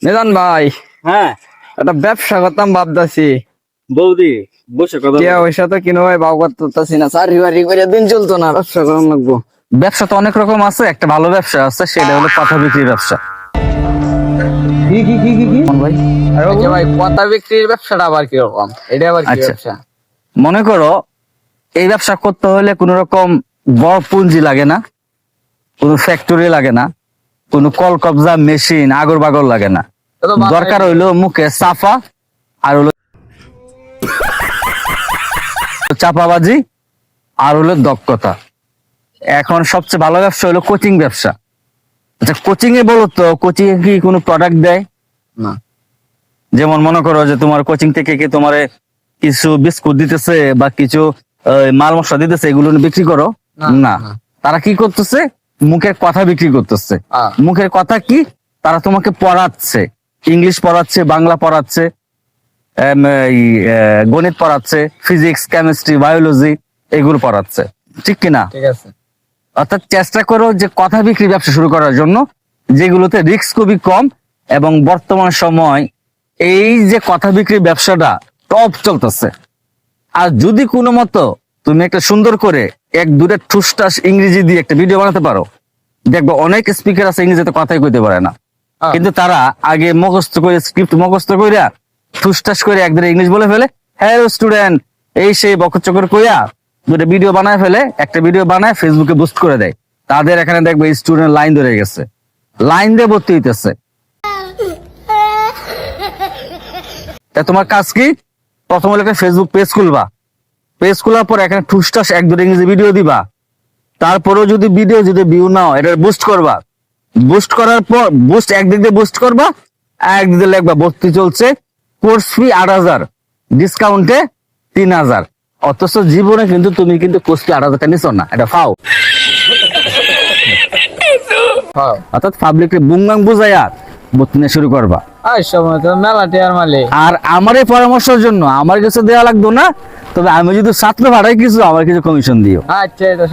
নিজান ভাই, হ্যাঁ একটা ব্যবসা করতাম ভাবতাছি। বৌদি বসে কথা টিয়া পয়সা তো কিনো ভাই বাউ করতেছি না, চাকরি বাড়ি করে দিন চলতো না, ব্যবসা করার লাগবো। ব্যবসা তো অনেক রকম আছে, একটা ভালো ব্যবসা আছে, সেটা হলো কথা বিক্রির ব্যবসা। কোন ভাই? আচ্ছা ভাই, কথা বিক্রির ব্যবসাটা আবার কিরকম? এটা আবার কি আচ্ছা। ব্যবসা? মনে করো এই ব্যবসা করতে হলে কোন রকম বড় পুঁজি লাগে না, কোনো ফ্যাক্টরি লাগে না, কোনো কল কবজা মেশিন আগর বাগর লাগে না। তো তো ভালোই। দরকার হইলো মুখে সাফা আর হলো চাপাবাজি আর হলো দক্ষতা। এখন সবচেয়ে ভালো ব্যবসা হলো কোচিং ব্যবসা। আচ্ছা, কোচিং এ বলো তো, কোচিং এ কি কোনো প্রোডাক্ট দেয়? না। যেমন মনে করো যে তোমার কোচিং থেকে কি তোমারে কিছু বিস্কুট দিতেছে বা কিছু মাল মশলা দিতেছে, এগুলো বিক্রি করো? না, না। না। তারা কি করতেছে? মুখের কথা বিক্রি করতেছে। আহ। মুখের কথা কি? তারা তোমাকে পড়াচ্ছে, ইংলিশ পড়াচ্ছে, বাংলা পড়াচ্ছে, গণিত পড়াচ্ছে, ফিজিক্স, কেমিস্ট্রি, বায়োলজি এগুলো পড়াচ্ছে, ঠিক কিনা? ঠিক আছে। অর্থাৎ চেষ্টা করো যে কথা বিক্রি ব্যবসা শুরু করার জন্য, যেগুলোতে রিস্ক খুবই কম। এবং বর্তমান সময় এই যে কথা বিক্রি ব্যবসাটা টপ চলতেছে। আর যদি কোনো মতো তুমি একটা সুন্দর করে এক দূরে ঠুসটাস ইংরেজি দিয়ে একটা ভিডিও বানাতে পারো, দেখবো অনেক স্পিকার আছে ইংরেজিতে কথাই কইতে পারে না, আহ। কিন্তু তারা আগে মুখস্থ করে স্ক্রিপ্ট মুখস্থ কইরা ঠুসটাস করে একদূরে ইংলিশ বলে ফেলে, হ্যালো স্টুডেন্ট, এই সেই বকচকর কইয়া দুটো ভিডিও বানায় ফেলে, একটা ভিডিও বানায় ফেসবুকে বুস্ট করে দেয়। তাদের এখানে দেখবে স্টুডেন্ট লাইন ধরে গেছে, লাইন দিয়ে ভর্তি হইতেছে। তা তোমার কাজ কি? প্রথম হলো একটা ফেসবুক পেজ খুলবা, পেজ খোলার পর এখানে ঠুসটাস এক দুটো ইংরেজি ভিডিও দিবা। তারপরেও যদি ভিডিও যদি ভিউ নাও, এটা বুস্ট করবা। বুস্ট করার পর বুস্ট একদিক দিয়ে বুস্ট করবা, একদিক দিয়ে লিখবা ভর্তি চলছে, কোর্স ফি 8,000, ডিসকাউন্টে 3,000। অথচ জীবনে কিন্তু তুমি কিন্তু কোর্স ফি 8,000 টাকা নিছো না, এটা ফাও। হ্যাঁ। অর্থাৎ পাবলিককে বুংবাং বুঝাইয়া ভর্তি নিয়ে শুরু করবা। আর সময় তো মেলা টিয়ার মালিক। আর আমার এই পরামর্শের জন্য আমার কিছু দেওয়া লাগতো না, তবে আমি যদি ছাত্র ভাড়াই কিছু আমার কিছু কমিশন দিও। আচ্ছা, এটা